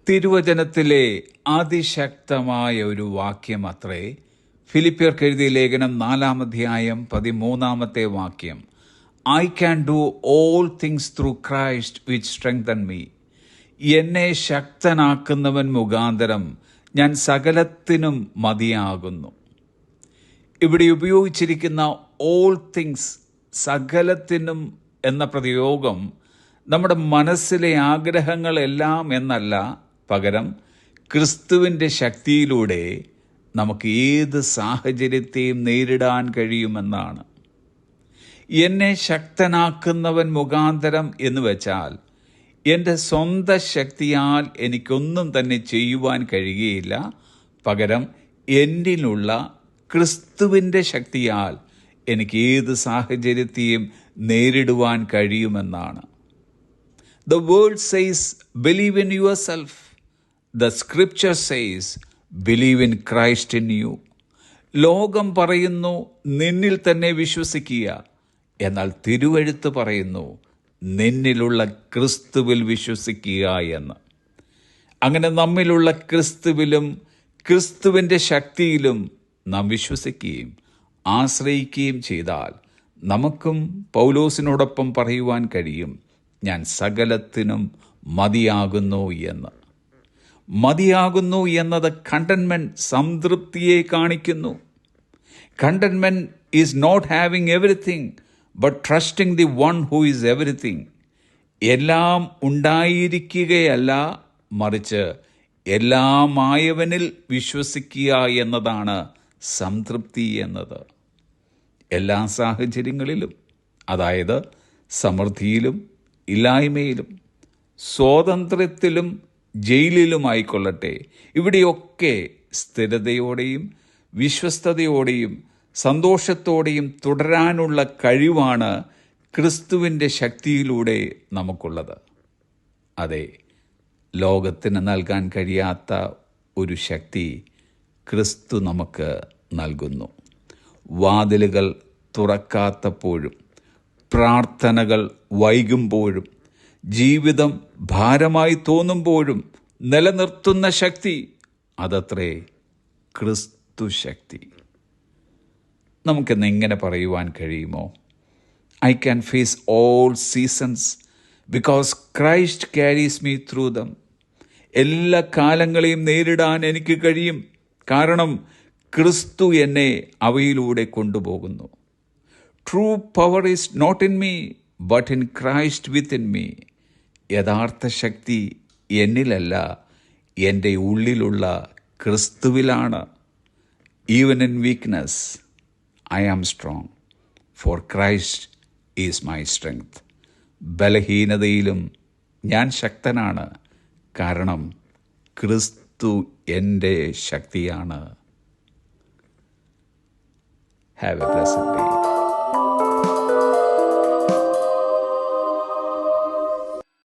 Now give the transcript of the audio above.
തിരുവചനത്തിലെ അതിശക്തമായ ഒരു വാക്യം അത്രേ ഫിലിപ്പിയർക്ക് എഴുതിയ ലേഖനം 4-ാം അധ്യായം 13-ാമത്തെ വാക്യം. I can do all things through Christ which strengthen me. എന്നെ ശക്തനാക്കുന്നവൻ മുഖാന്തരം ഞാൻ സകലത്തിനും മതിയാകുന്നു. ഇവിടെ ഉപയോഗിച്ചിരിക്കുന്ന ഓൾ തിങ്സ്, സകലത്തിനും എന്ന പ്രയോഗം നമ്മുടെ മനസ്സിലെ ആഗ്രഹങ്ങളെല്ലാം എന്നല്ല, പകരം ക്രിസ്തുവിൻ്റെ ശക്തിയിലൂടെ നമുക്ക് ഏത് സാഹചര്യത്തെയും നേരിടാൻ കഴിയുമെന്നാണ്. എന്നെ ശക്തനാക്കുന്നവൻ മുഖാന്തരം എന്ന് വെച്ചാൽ എൻ്റെ സ്വന്തം ശക്തിയാൽ എനിക്കൊന്നും തന്നെ ചെയ്യുവാൻ കഴിയുകയില്ല, പകരം എന്നിലുള്ള ക്രിസ്തുവിൻ്റെ ശക്തിയാൽ എനിക്ക് ഏത് സാഹചര്യത്തെയും നേരിടുവാൻ കഴിയുമെന്നാണ്. The word says, believe in yourself. The scripture says, believe in Christ in you. ലോകം പറയുന്നു നിന്നിൽ തന്നെ വിശ്വസിക്കുക, എന്നാൽ തിരുവെഴുത്ത് പറയുന്നു നിന്നിലുള്ള ക്രിസ്തുവിൽ വിശ്വസിക്കുക എന്ന്. അങ്ങനെ നമ്മിലുള്ള ക്രിസ്തുവിലും ക്രിസ്തുവിൻ്റെ ശക്തിയിലും നാം വിശ്വസിക്കുകയും ആശ്രയിക്കുകയും ചെയ്താൽ നമുക്കും പൗലോസിനോടൊപ്പം പറയുവാൻ കഴിയും, ഞാൻ സകലത്തിനും മതിയാകുന്നു എന്ന്. മതിയാകുന്നു എന്നത് കണ്ടൻമെന്റ്, സംതൃപ്തിയെ കാണിക്കുന്നു. Contentment is not having everything but trusting the one who is everything. എല്ലാം ഉണ്ടായിരിക്കുകയല്ല, മറിച്ച് എല്ലാമായവനിൽ വിശ്വസിക്കുക എന്നതാണ് സംതൃപ്തി എന്നത്. എല്ലാ സാഹചര്യങ്ങളിലും, അതായത് സമൃദ്ധിയിലും ഇല്ലായ്മയിലും, സ്വാതന്ത്ര്യത്തിലും ജയിലിലുമായിക്കൊള്ളട്ടെ, ഇവിടെയൊക്കെ സ്ഥിരതയോടെയും വിശ്വസ്തയോടെയും സന്തോഷത്തോടെയും തുടരാനുള്ള കഴിവാണ് ക്രിസ്തുവിൻ്റെ ശക്തിയിലൂടെ നമുക്കുള്ളത്. അതെ, ലോകത്തിന് നൽകാൻ കഴിയാത്ത ഒരു ശക്തി ക്രിസ്തു നമുക്ക് നൽകുന്നു. വാതിലുകൾ തുറക്കാത്തപ്പോഴും, പ്രാർത്ഥനകൾ വൈകുമ്പോഴും, ജീവിതം ഭാരമായി തോന്നുമ്പോഴും നിലനിർത്തുന്ന ശക്തി, അതത്രേ ക്രിസ്തു ശക്തി. നമുക്കെന്ന് ഇങ്ങനെ പറയുവാൻ കഴിയുമോ? I can face all seasons because Christ carries me through them. എല്ലാ കാലങ്ങളെയും നേരിടാൻ എനിക്ക് കഴിയും, കാരണം ക്രിസ്തു എന്നെ അവയിലൂടെ കൊണ്ടുപോകുന്നു. True power is not in me but in Christ within me. യഥാർത്ഥ ശക്തി എന്നിലല്ല, എൻ്റെ ഉള്ളിലുള്ള ക്രിസ്തുവിലാണ്. Even in weakness I am strong, for Christ is my strength. ബലഹീനതയിലും ഞാൻ ശക്തനാണ്, കാരണം ക്രിസ്തു എൻ്റെ ശക്തിയാണ്. Have a blessed day.